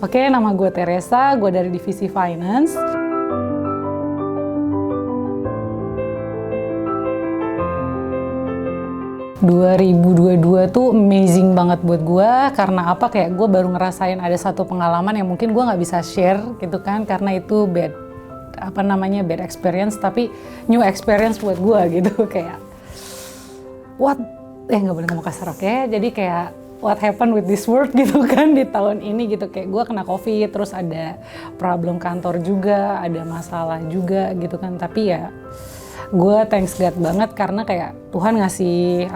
Oke, nama gue Teresa, gue dari divisi Finance. ...2022 tuh amazing banget buat gue, karena apa, kayak gue baru ngerasain ada satu pengalaman yang mungkin gue nggak bisa share gitu kan, karena itu bad experience, tapi new experience buat gue gitu, kayak nggak boleh ngomong kasar, oke? Jadi kayak what happened with this world gitu kan di tahun ini gitu, kayak gue kena COVID, terus ada problem kantor juga, ada masalah juga gitu kan, tapi ya gue thanks God banget karena kayak Tuhan ngasih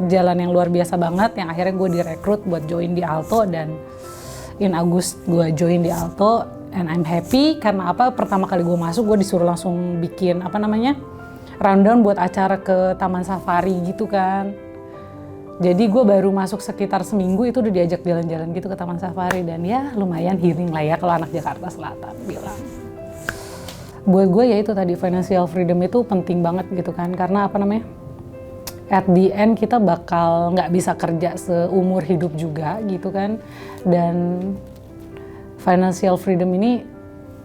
jalan yang luar biasa banget, yang akhirnya gue direkrut buat join di Alto, dan in Agustus gue join di Alto, and I'm happy karena apa, pertama kali gue masuk gue disuruh langsung bikin rundown buat acara ke Taman Safari gitu kan. Jadi gue baru masuk sekitar seminggu itu udah diajak jalan-jalan gitu ke Taman Safari, dan ya lumayan healing lah ya kalau anak Jakarta Selatan bilang. Buat gue ya itu tadi, financial freedom itu penting banget gitu kan, karena at the end kita bakal nggak bisa kerja seumur hidup juga gitu kan, dan financial freedom ini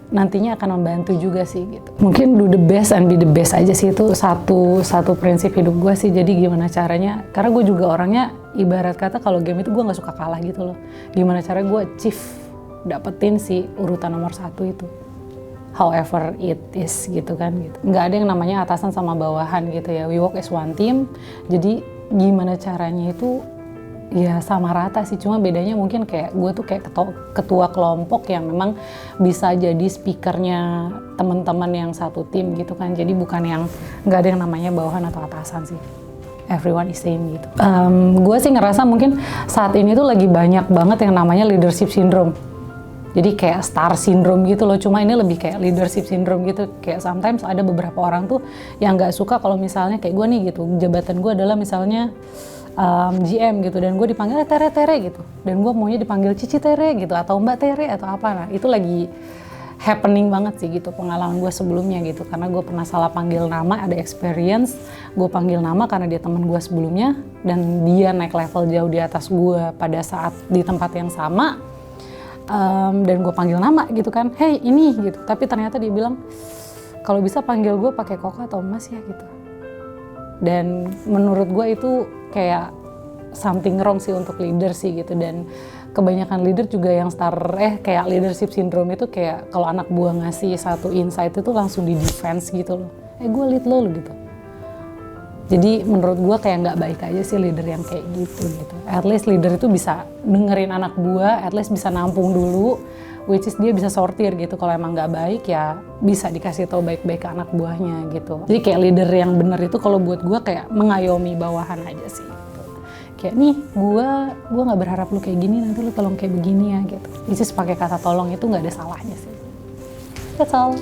nantinya akan membantu juga sih gitu. Mungkin do the best and be the best aja sih, itu satu prinsip hidup gue sih. Jadi gimana caranya, karena gue juga orangnya ibarat kata kalau game itu gue nggak suka kalah gitu loh. Gimana caranya gue achieve dapetin si urutan nomor 1 itu, however it is gitu kan gitu. Nggak ada yang namanya atasan sama bawahan gitu ya, we work as one team. Jadi gimana caranya itu ya sama rata sih, cuma bedanya mungkin kayak gue tuh kayak ketua kelompok yang memang bisa jadi speakernya teman-teman yang satu tim gitu kan. Jadi bukan yang, nggak ada yang namanya bawahan atau atasan sih, everyone is same gitu. Gue sih ngerasa mungkin saat ini tuh lagi banyak banget yang namanya leadership syndrome. Jadi kayak star syndrome gitu loh, cuma ini lebih kayak leadership syndrome gitu. Kayak sometimes ada beberapa orang tuh yang nggak suka kalau misalnya kayak gue nih gitu, jabatan gue adalah misalnya GM gitu, dan gue dipanggil Tere gitu, dan gue maunya dipanggil Cici Tere gitu, atau Mbak Tere atau apa. Nah itu lagi happening banget sih gitu, pengalaman gue sebelumnya gitu, karena gue pernah salah panggil nama, ada experience gue panggil nama karena dia teman gue sebelumnya, dan dia naik level jauh di atas gue pada saat di tempat yang sama. Dan gue panggil nama gitu kan, hey ini gitu, tapi ternyata dia bilang kalau bisa panggil gue pakai Koko atau Mas ya gitu. Dan menurut gue itu kayak something wrong sih untuk leader sih gitu, dan kebanyakan leader juga yang kayak leadership syndrome itu kayak kalau anak buah ngasih satu insight itu langsung di defense gitu loh, gue lead lo gitu. Jadi menurut gue kayak nggak baik aja sih leader yang kayak gitu. At least leader itu bisa dengerin anak buah, at least bisa nampung dulu, which is dia bisa sortir gitu. Kalau emang nggak baik ya bisa dikasih tahu baik-baik ke anak buahnya gitu. Jadi kayak leader yang bener itu kalau buat gue kayak mengayomi bawahan aja sih. Gitu. Kayak nih gue nggak berharap lu kayak gini, nanti lu tolong kayak begini ya gitu. Which is pakai kata tolong itu nggak ada salahnya sih. That's all.